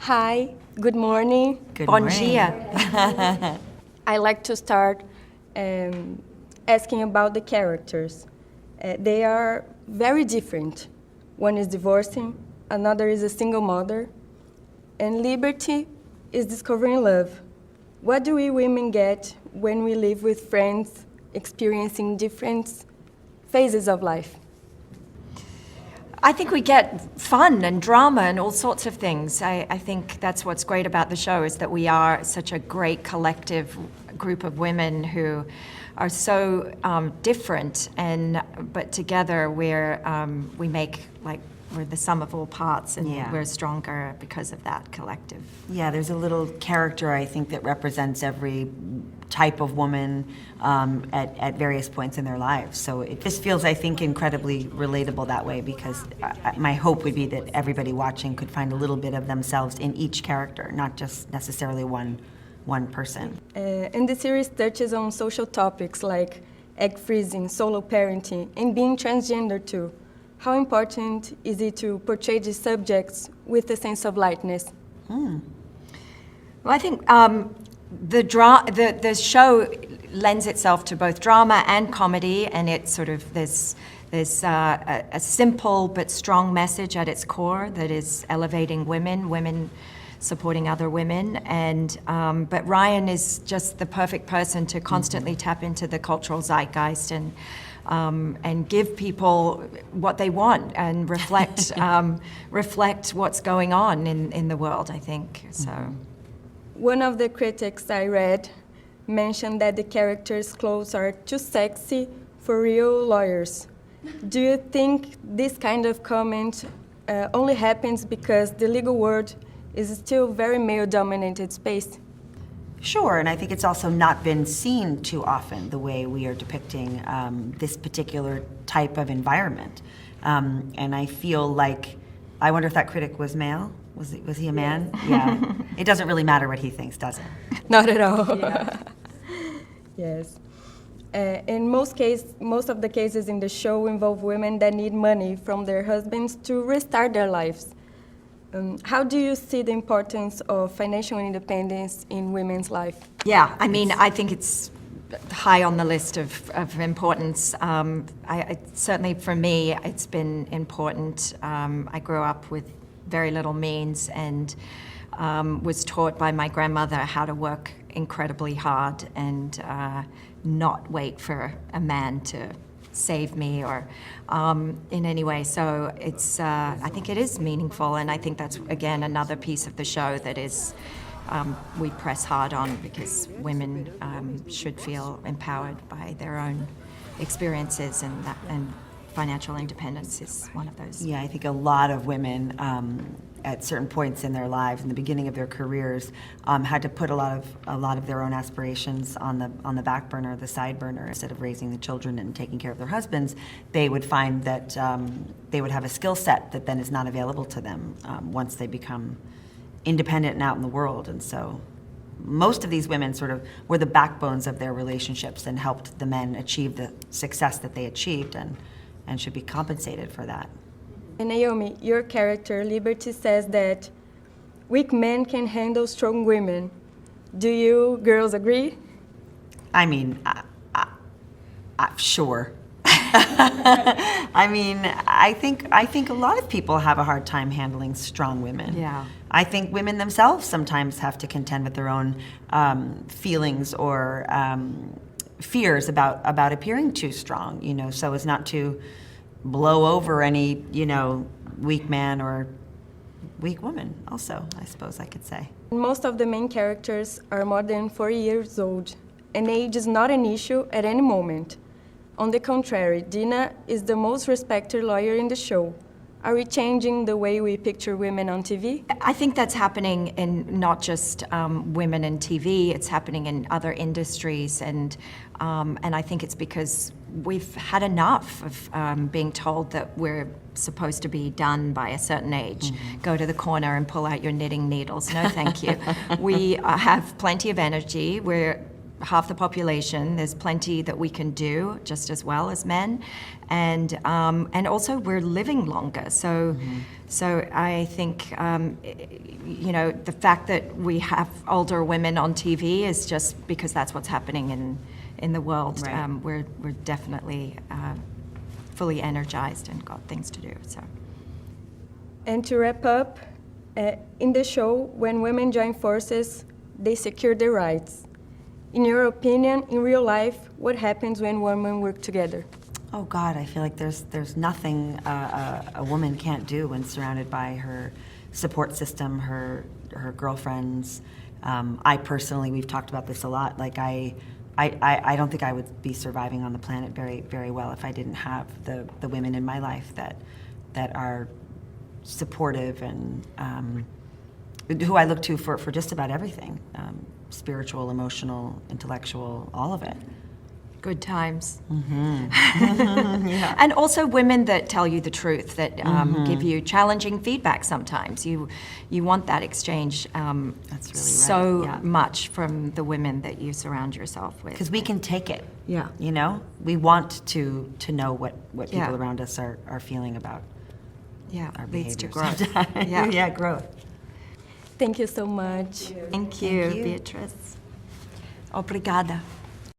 Hi, good morning. Good Bon morning. dia. I like to start asking about the characters. They are very different. One is divorcing, another is a single mother, and Liberty is discovering love. What do we women get when we live with friends experiencing different phases of life? I think we get fun and drama and all sorts of things. I think that's what's great about the show is that we are such a great collective group of women who are so different, but together we make we're the sum of all parts, and we're stronger because of that collective. Yeah, there's a little character, I think, that represents every type of woman at various points in their lives. So it just feels, I think, incredibly relatable that way, because my hope would be that everybody watching could find a little bit of themselves in each character, not just necessarily one person. And the series touches on social topics like egg freezing, solo parenting, and being transgender too. How important is it to portray these subjects with a sense of lightness? Well, I think the show lends itself to both drama and comedy, and it's sort of there's a simple but strong message at its core that is elevating women supporting other women, but Ryan is just the perfect person to constantly tap into the cultural zeitgeist and give people what they want and reflect what's going on in the world, I think. So, one of the critics I read mentioned that the characters' clothes are too sexy for real lawyers. Do you think this kind of comment only happens because the legal world is still very male-dominated space? Sure, and I think it's also not been seen too often, the way we are depicting this particular type of environment. And I feel like, I wonder if that critic was male? Was he a man? Yes. Yeah. It doesn't really matter what he thinks, does it? Not at all. Yeah. Yes. In most of the cases in the show involve women that need money from their husbands to restart their lives. How do you see the importance of financial independence in women's life? Yeah, I mean, I think it's high on the list of importance. Certainly for me, it's been important. I grew up with very little means and was taught by my grandmother how to work incredibly hard and not wait for a man to save me or in any way. So it's, I think it is meaningful, and I think that's, again, another piece of the show that is, we press hard on, because women should feel empowered by their own experiences, and financial independence is one of those. Yeah, I think a lot of women at certain points in their lives, in the beginning of their careers, had to put a lot of their own aspirations on the back burner, the side burner. Instead of raising the children and taking care of their husbands, they would find that they would have a skill set that then is not available to them once they become independent and out in the world. And so most of these women sort of were the backbones of their relationships and helped the men achieve the success that they achieved, and should be compensated for that. And Naomi, your character, Liberty, says that weak men can handle strong women. Do you girls agree? I mean, sure. I mean, I think a lot of people have a hard time handling strong women. Yeah. I think women themselves sometimes have to contend with their own feelings or fears about appearing too strong, so as not to blow over any, weak man or weak woman also, I suppose I could say. Most of the main characters are more than 40 years old, and age is not an issue at any moment. On the contrary, Dina is the most respected lawyer in the show. Are we changing the way we picture women on TV? I think that's happening in not just women in TV, it's happening in other industries, and I think it's because we've had enough of being told that we're supposed to be done by a certain age. Mm-hmm. Go to the corner and pull out your knitting needles. No, thank you. We have plenty of energy. We're half the population. There's plenty that we can do just as well as men, and also we're living longer. So, so I think you know, the fact that we have older women on TV is just because that's what's happening in the world. Right. We're definitely fully energized and got things to do. So. And to wrap up, in the show, when women join forces, they secure their rights. In your opinion, in real life, what happens when women work together? Oh God, I feel like there's nothing a woman can't do when surrounded by her support system, her girlfriends. I personally, we've talked about this a lot. Like I don't think I would be surviving on the planet very, very well if I didn't have the women in my life that are supportive and who I look to for just about everything, spiritual, emotional, intellectual, all of it. Good times. Yeah. And also women that tell you the truth, that give you challenging feedback sometimes. You want that exchange That's really so right, yeah. much from the women that you surround yourself with. Because we can take it. Yeah. You know? We want to know what people Yeah. around us are feeling about Yeah, our leads to behaviors. growth. Yeah. Yeah, growth. Thank you so much. Thank you, Thank you. Beatrice. Obrigada.